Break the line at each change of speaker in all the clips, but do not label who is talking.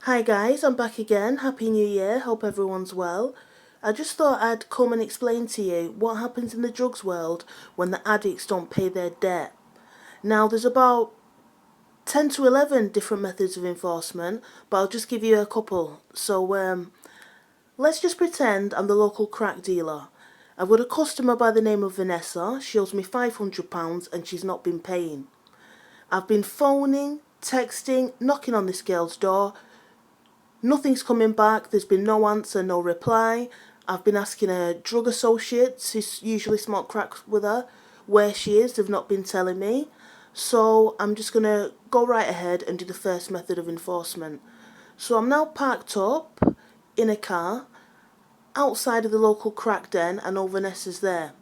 Hi guys, I'm back again. Happy New Year. Hope everyone's well. I just thought I'd come and explain to you what happens in the drugs world when the addicts don't pay their debt. Now, there's about 10 to 11 different methods of enforcement, but I'll just give you a couple. So, let's just pretend I'm the local crack dealer. I've got a customer by the name of Vanessa. She owes me £500 and she's not been paying. I've been phoning, texting, knocking on this girl's door. Nothing's coming back. There's been no answer, no reply. I've been asking her drug associates who usually smoke crack with her where she is. They've not been telling me. So I'm just going to go right ahead and do the first method of enforcement. So I'm now parked up in a car outside of the local crack den. I know Vanessa's there.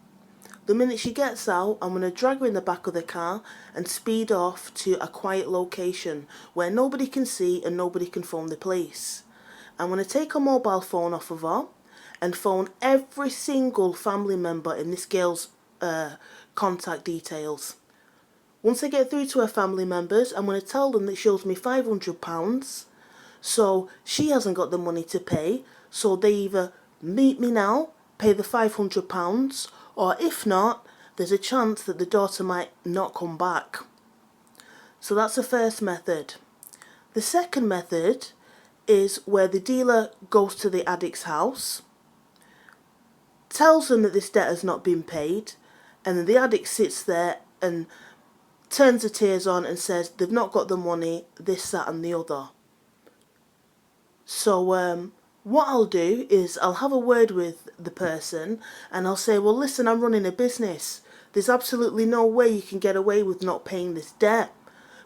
The minute she gets out, I'm going to drag her in the back of the car and speed off to a quiet location where nobody can see and nobody can phone the police. I'm going to take her mobile phone off of her and phone every single family member in this girl's contact details. Once I get through to her family members, I'm going to tell them that she owes me £500, so she hasn't got the money to pay, so they either meet me now, pay the £500, or if not, there's a chance that the daughter might not come back. So that's the first method. The second method is where the dealer goes to the addict's house, tells them that this debt has not been paid, and then the addict sits there and turns the tears on and says they've not got the money, this, that and the other. So what I'll do is I'll have a word with the person and I'll say, well, listen, I'm running a business. There's absolutely no way you can get away with not paying this debt.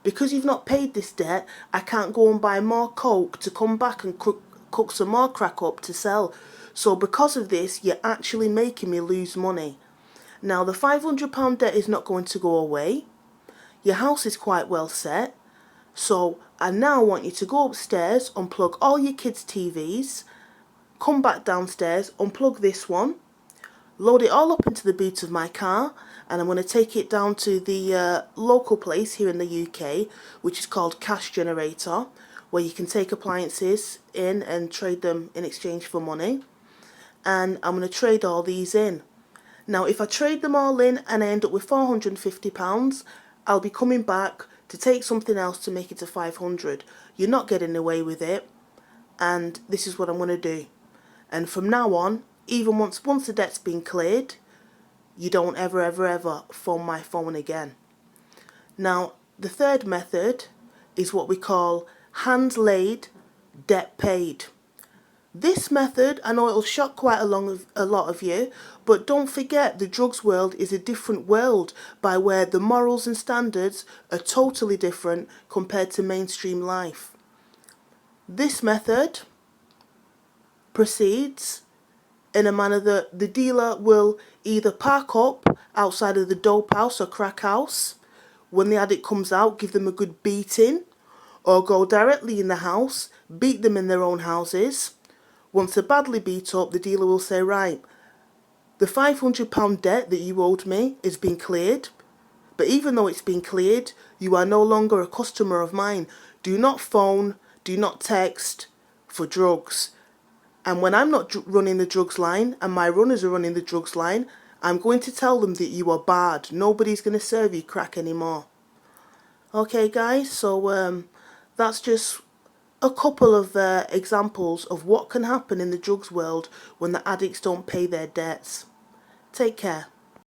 Because you've not paid this debt, I can't go and buy more coke to come back and cook some more crack up to sell. So because of this, you're actually making me lose money. Now, the £500 debt is not going to go away. Your house is quite well set. So I now want you to go upstairs, unplug all your kids' TVs, come back downstairs, unplug this one, load it all up into the boot of my car, and I'm going to take it down to the local place here in the UK, which is called Cash Generator, where you can take appliances in and trade them in exchange for money. And I'm going to trade all these in. Now, if I trade them all in and I end up with £450, I'll be coming back to take something else to make it to 500. You're not getting away with it, and this is what I'm going to do. And from now on, even once the debt's been cleared, you don't ever phone my phone again. Now, the third method is what we call hands laid, debt paid. This method, I know it'll shock quite a lot of you, but don't forget the drugs world is a different world by where the morals and standards are totally different compared to mainstream life. This method proceeds in a manner that the dealer will either park up outside of the dope house or crack house. When the addict comes out, give them a good beating, or go directly in the house, beat them in their own houses. Once they're badly beat up, the dealer will say, right, the £500 debt that you owed me is being cleared, but even though it's been cleared, you are no longer a customer of mine. Do not phone, do not text for drugs. And when I'm not running the drugs line and my runners are running the drugs line, I'm going to tell them that you are bad. Nobody's going to serve you crack anymore. Okay, guys, so that's just a couple of examples of what can happen in the drugs world when the addicts don't pay their debts. Take care.